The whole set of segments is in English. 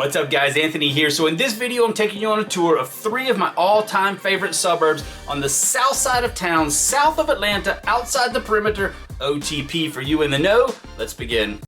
What's up guys, Anthony here. So in this video, I'm taking you on a tour of 3 of my all-time favorite suburbs on the south side of town, south of Atlanta, outside the perimeter. OTP for you in the know. Let's begin.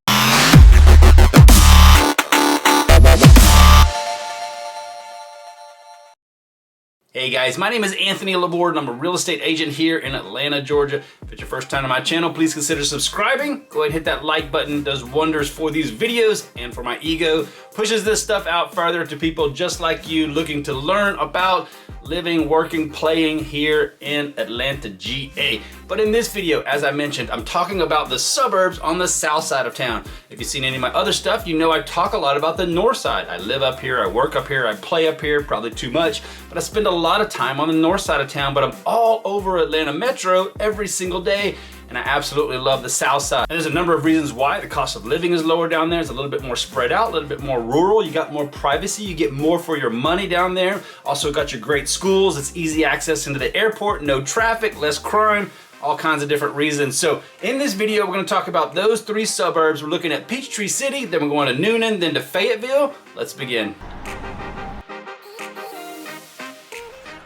Hey guys, my name is Anthony LaBorde and I'm a real estate agent here in Atlanta, Georgia. If it's your first time on my channel, please consider subscribing. Go ahead and hit that like button. It does wonders for these videos and for my ego. Pushes this stuff out further to people just like you looking to learn about living, working, playing here in Atlanta, GA. But in this video, as I mentioned, I'm talking about the suburbs on the south side of town. If you've seen any of my other stuff, you know I talk a lot about the north side. I live up here, I work up here, I play up here, probably too much, but I spend a lot of time on the north side of town, but I'm all over Atlanta Metro every single day, and I absolutely love the south side. And there's a number of reasons why. The cost of living is lower down there. It's a little bit more spread out, a little bit more rural. You got more privacy. You get more for your money down there. Also got your great schools. It's easy access into the airport, no traffic, less crime, all kinds of different reasons. So in this video, we're gonna talk about those 3 suburbs. We're looking at Peachtree City, then we're going to Newnan, then to Fayetteville. Let's begin.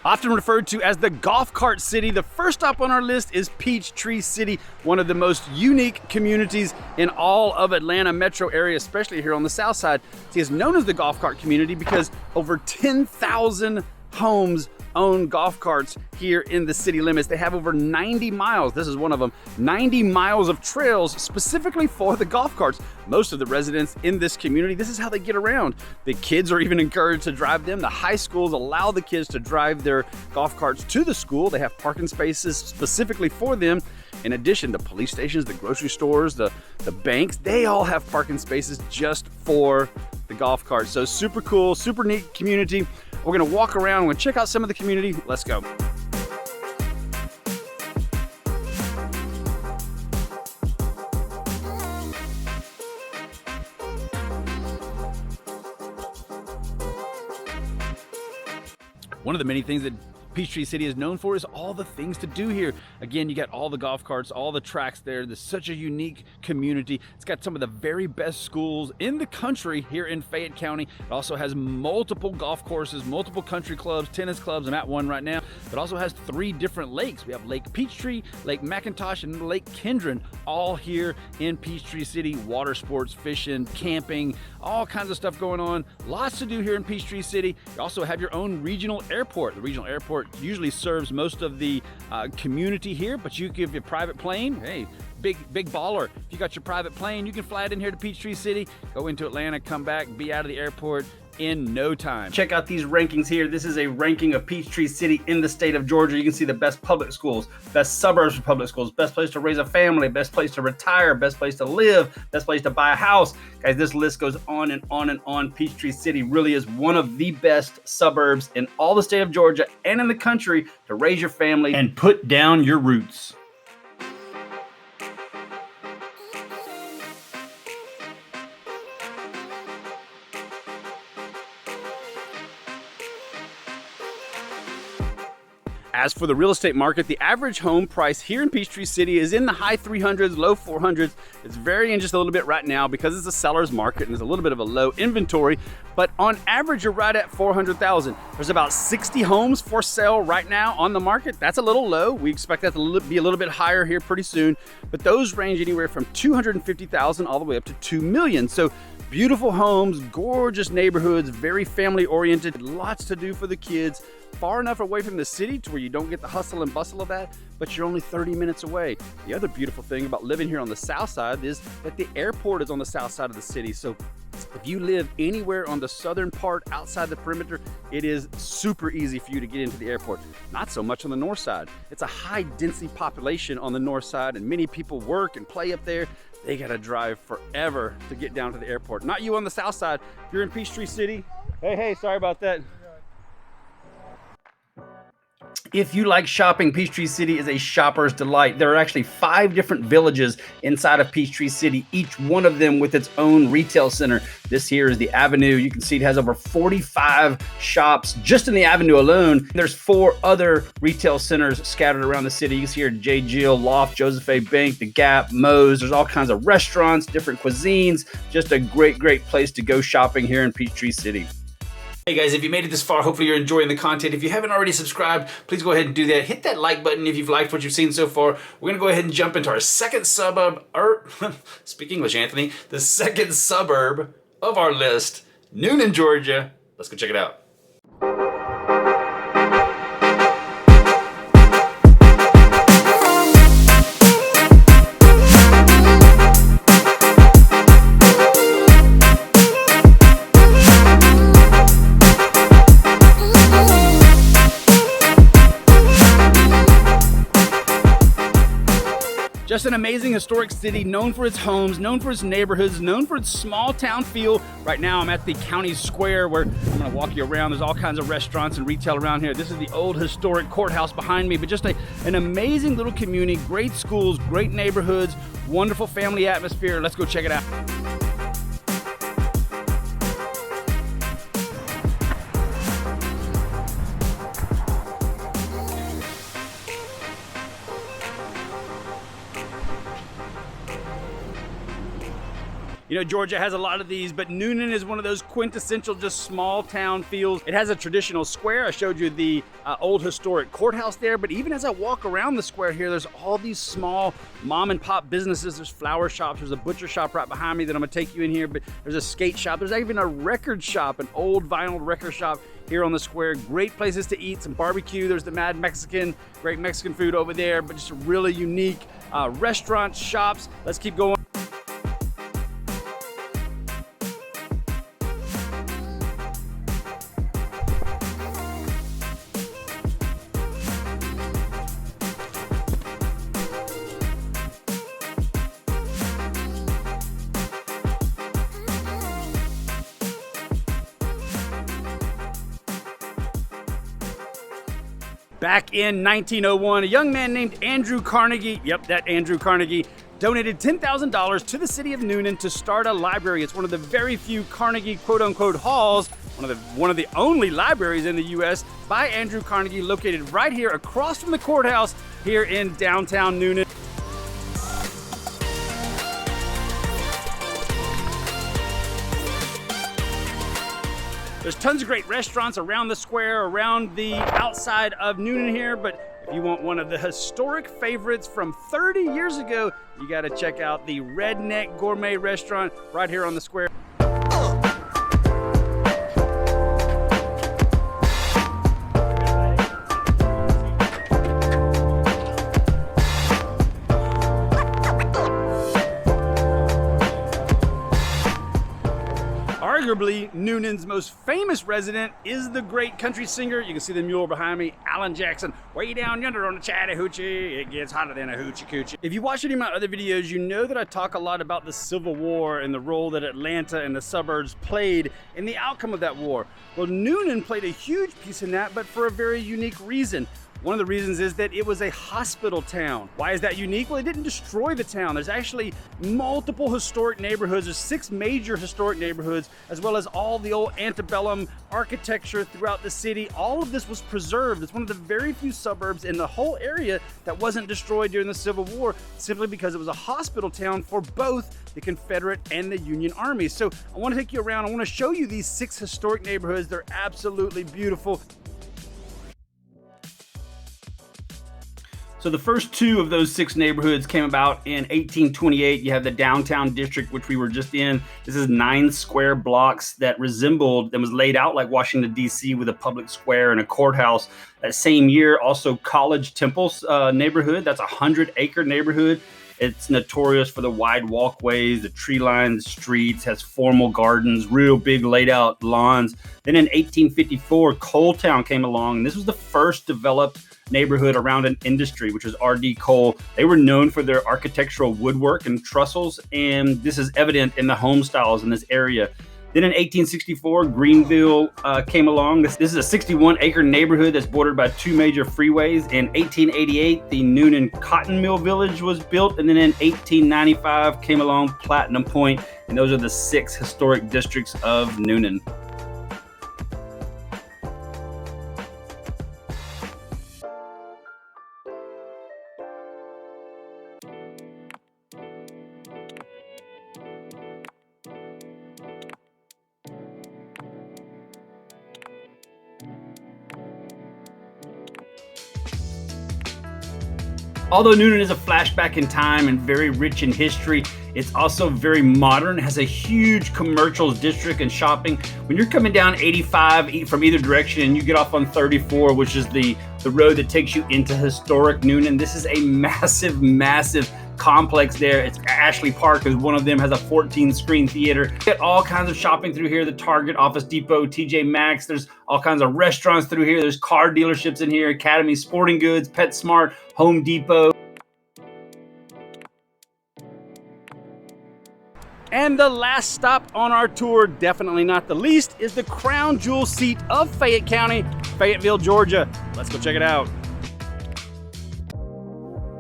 Often referred to as the golf cart city, the first up on our list is Peachtree City, one of the most unique communities in all of Atlanta metro area, especially here on the south side. It is known as the golf cart community because over 10,000 homes own golf carts here in the city limits. They have over 90 miles, this is one of them, 90 miles of trails specifically for the golf carts. Most of the residents in this community, this is how they get around. The kids are even encouraged to drive them. The high schools allow the kids to drive their golf carts to the school. They have parking spaces specifically for them. In addition, the police stations, the grocery stores, the banks, they all have parking spaces just for the golf carts. So super cool, super neat community. We're gonna walk around, we're gonna check out some of the community. Let's go. One of the many things that Peachtree City is known for is all the things to do here. Again, you got all the golf carts, all the tracks there. There's such a unique community. It's got some of the very best schools in the country here in Fayette County. It also has multiple golf courses, multiple country clubs, tennis clubs. I'm at one right now. It also has 3 different lakes. We have Lake Peachtree, Lake McIntosh, and Lake Kendron, all here in Peachtree City. Water sports, fishing, camping, all kinds of stuff going on. Lots to do here in Peachtree City. You also have your own regional airport. The regional airport usually serves most of the community here, but you give your private plane, hey, big baller. If you got your private plane, you can fly it in here to Peachtree City, go into Atlanta, come back, be out of the airport in no time. Check out these rankings here. This is a ranking of Peachtree City in the state of Georgia. You can see the best public schools, best suburbs for public schools, best place to raise a family, best place to retire, best place to live, best place to buy a house. Guys, this list goes on and on and on. Peachtree City really is one of the best suburbs in all the state of Georgia and in the country to raise your family and put down your roots. As for the real estate market, the average home price here in Peachtree City is in the high 300s, low 400s. It's varying just a little bit right now because it's a seller's market and there's a little bit of a low inventory, but on average, you're right at 400,000. There's about 60 homes for sale right now on the market. That's a little low. We expect that to be a little bit higher here pretty soon, but those range anywhere from 250,000 all the way up to 2 million. So beautiful homes, gorgeous neighborhoods, very family oriented, lots to do for the kids, far enough away from the city to where you don't get the hustle and bustle of that, but you're only 30 minutes away. The other beautiful thing about living here on the south side is that the airport is on the south side of the city. So if you live anywhere on the southern part outside the perimeter, it is super easy for you to get into the airport. Not so much on the north side. It's a high density population on the north side and many people work and play up there. They gotta drive forever to get down to the airport. Not you on the south side. If you're in Peachtree City, hey, sorry about that. If you like shopping, Peachtree City is a shopper's delight. There are actually 5 different villages inside of Peachtree City, each one of them with its own retail center. This here is the Avenue. You can see it has over 45 shops just in the Avenue alone. There's 4 other retail centers scattered around the city. You can see here J. Jill, Loft, Joseph A. Bank, The Gap, Moe's. There's all kinds of restaurants, different cuisines. Just a great, great place to go shopping here in Peachtree City. Hey guys, if you made it this far, hopefully you're enjoying the content. If you haven't already subscribed, please go ahead and do that. Hit that like button if you've liked what you've seen so far. We're gonna go ahead and jump into our second suburb, speak English, Anthony, the second suburb of our list, Newnan, Georgia. Let's go check it out. Just an amazing historic city, known for its homes, known for its neighborhoods, known for its small town feel. Right now I'm at the county square where I'm gonna walk you around. There's all kinds of restaurants and retail around here. This is the old historic courthouse behind me, but just an amazing little community, great schools, great neighborhoods, wonderful family atmosphere. Let's go check it out. You know, Georgia has a lot of these, but Newnan is one of those quintessential, just small town feels. It has a traditional square. I showed you the old historic courthouse there, but even as I walk around the square here, there's all these small mom and pop businesses. There's flower shops. There's a butcher shop right behind me that I'm gonna take you in here, but there's a skate shop. There's even a record shop, an old vinyl record shop here on the square. Great places to eat, some barbecue. There's the Mad Mexican, great Mexican food over there, but just really unique restaurants, shops. Let's keep going. Back in 1901, a young man named Andrew Carnegie, yep, that Andrew Carnegie, donated $10,000 to the city of Newnan to start a library. It's one of the very few Carnegie quote-unquote halls, one of the only libraries in the U.S. by Andrew Carnegie, located right here across from the courthouse here in downtown Newnan. There's tons of great restaurants around the square, around the outside of Newnan here, but if you want one of the historic favorites from 30 years ago, you gotta check out the Redneck Gourmet restaurant right here on the square. Arguably, Newnan's most famous resident is the great country singer. You can see the mule behind me, Alan Jackson. Way down yonder on the Chattahoochee, it gets hotter than a hoochie coochie. If you watch any of my other videos, you know that I talk a lot about the Civil War and the role that Atlanta and the suburbs played in the outcome of that war. Well, Newnan played a huge piece in that, but for a very unique reason. One of the reasons is that it was a hospital town. Why is that unique? Well, it didn't destroy the town. There's actually multiple historic neighborhoods. There's 6 major historic neighborhoods, as well as all the old antebellum architecture throughout the city. All of this was preserved. It's one of the very few suburbs in the whole area that wasn't destroyed during the Civil War, simply because it was a hospital town for both the Confederate and the Union armies. So I want to take you around. I want to show you these 6 historic neighborhoods. They're absolutely beautiful. So the first 2 of those 6 neighborhoods came about in 1828. You have the downtown district, which we were just in. This is 9 square blocks that was laid out like Washington, D.C. with a public square and a courthouse. That same year, also College Temple's neighborhood. That's a 100-acre neighborhood. It's notorious for the wide walkways, the tree-lined streets, has formal gardens, real big laid out lawns. Then in 1854, Coal Town came along, and this was the first developed neighborhood around an industry, which was R.D. Cole. They were known for their architectural woodwork and trestles, and this is evident in the home styles in this area. Then in 1864, Greenville came along. This is a 61-acre neighborhood that's bordered by 2 major freeways. In 1888, the NEWNAN Cotton Mill Village was built. And then in 1895 came along Platinum Point. And those are the 6 historic districts of NEWNAN. Although NEWNAN is a flashback in time and very rich in history, it's also very modern. It has a huge commercial district and shopping. When you're coming down 85 from either direction and you get off on 34, which is the road that takes you into historic NEWNAN, this is a massive, massive complex there. It's Ashley Park is one of them, has a 14-screen theater. Get all kinds of shopping through here. The Target, Office Depot, TJ Maxx. There's all kinds of restaurants through here. There's car dealerships in here, Academy Sporting Goods, PetSmart, Home Depot. And the last stop on our tour, definitely not the least, is the crown jewel seat of Fayette County, Fayetteville, Georgia. Let's go check it out.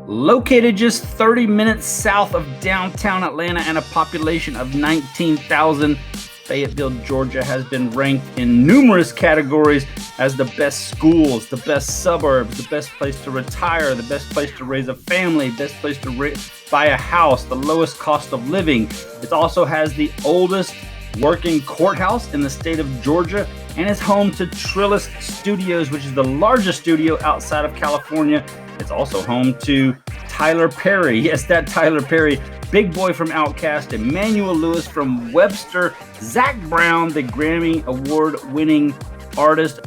Located just 30 minutes south of downtown Atlanta and a population of 19,000, Fayetteville, Georgia has been ranked in numerous categories as the best schools, the best suburbs, the best place to retire, the best place to raise a family, best place to buy a house, the lowest cost of living. It also has the oldest working courthouse in the state of Georgia and is home to Trilo Studios, which is the largest studio outside of California. It's also home to Tyler Perry. Yes, that Tyler Perry. Big Boy from Outkast, Emmanuel Lewis from Webster, Zach Brown, the Grammy Award-winning artist.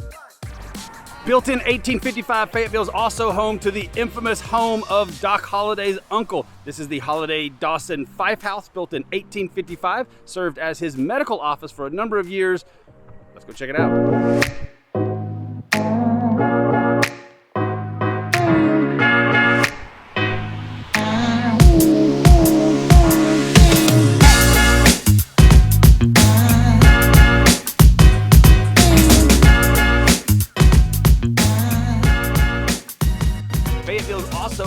Built in 1855, Fayetteville is also home to the infamous home of Doc Holliday's uncle. This is the Holliday Dawson Fife House, built in 1855, served as his medical office for a number of years. Let's go check it out.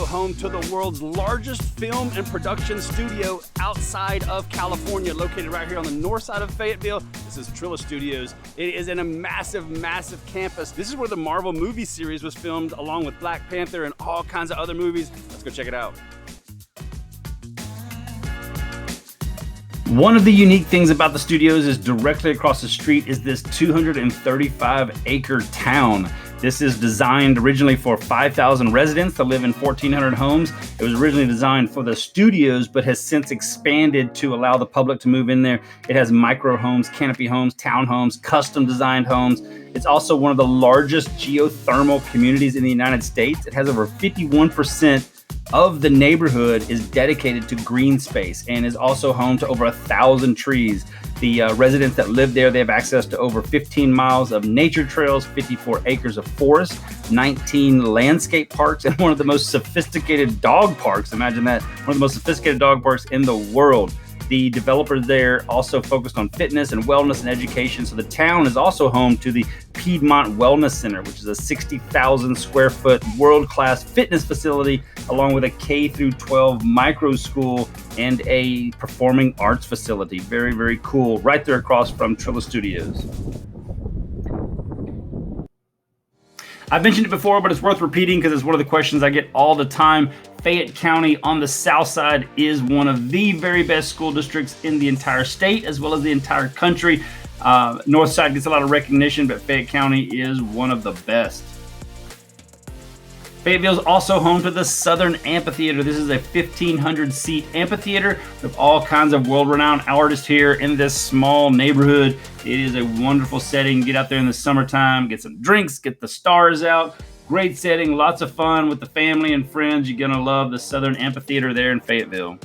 Home to the world's largest film and production studio outside of California, located right here on the north side of Fayetteville. This is Trilo Studios. It is in a massive, massive campus. This is where the Marvel movie series was filmed, along with Black Panther and all kinds of other movies. Let's go check it out. One of the unique things about the studios is directly across the street is this 235-acre town. This is designed originally for 5,000 residents to live in 1,400 homes. It was originally designed for the studios, but has since expanded to allow the public to move in there. It has micro homes, canopy homes, townhomes, custom designed homes. It's also one of the largest geothermal communities in the United States. It has over 51% of the neighborhood is dedicated to green space and is also home to over 1,000 trees. The residents that live there, they have access to over 15 miles of nature trails, 54 acres of forest, 19 landscape parks, and one of the most sophisticated dog parks. Imagine that, one of the most sophisticated dog parks in the world. The developers there also focused on fitness and wellness and education. So the town is also home to the Piedmont Wellness Center, which is a 60,000 square foot world-class fitness facility, along with a K through 12 micro school and a performing arts facility. Very, very cool. Right there across from Trilo Studios. I've mentioned it before, but it's worth repeating because it's one of the questions I get all the time. Fayette County on the south side is one of the very best school districts in the entire state, as well as the entire country. North side gets a lot of recognition, but Fayette County is one of the best. Fayetteville is also home to the Southern Amphitheater. This is a 1,500-seat amphitheater with all kinds of world-renowned artists here in this small neighborhood. It is a wonderful setting. Get out there in the summertime, get some drinks, get the stars out. Great setting, lots of fun with the family and friends. You're gonna love the Southern Amphitheater there in Fayetteville.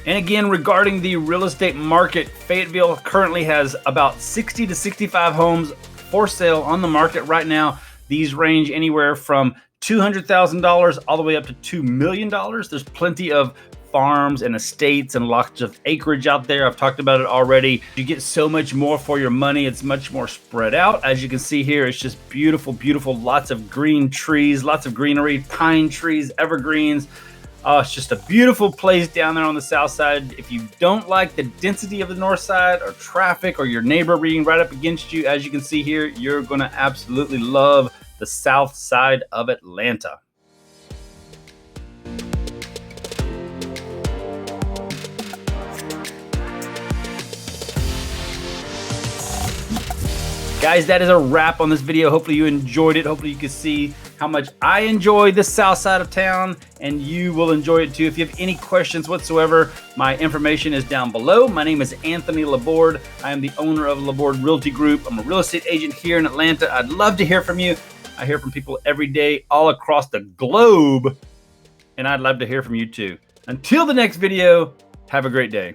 And again, regarding the real estate market, Fayetteville currently has about 60 to 65 homes for sale on the market right now. These range anywhere from $200,000 all the way up to $2 million. There's plenty of farms and estates and lots of acreage out there. I've talked about it already. You get so much more for your money. It's much more spread out. As you can see here, it's just beautiful, beautiful. Lots of green trees, lots of greenery, pine trees, evergreens. It's just a beautiful place down there on the south side. If you don't like the density of the north side or traffic or your neighbor being right up against you, as you can see here, you're going to absolutely love the south side of Atlanta. Guys, that is a wrap on this video. Hopefully you enjoyed it. Hopefully you could see how much I enjoy the south side of town, and you will enjoy it too. If you have any questions whatsoever, my information is down below. My name is Anthony LaBorde. I am the owner of LaBorde Realty Group. I'm a real estate agent here in Atlanta. I'd love to hear from you. I hear from people every day all across the globe, and I'd love to hear from you too. Until the next video, have a great day.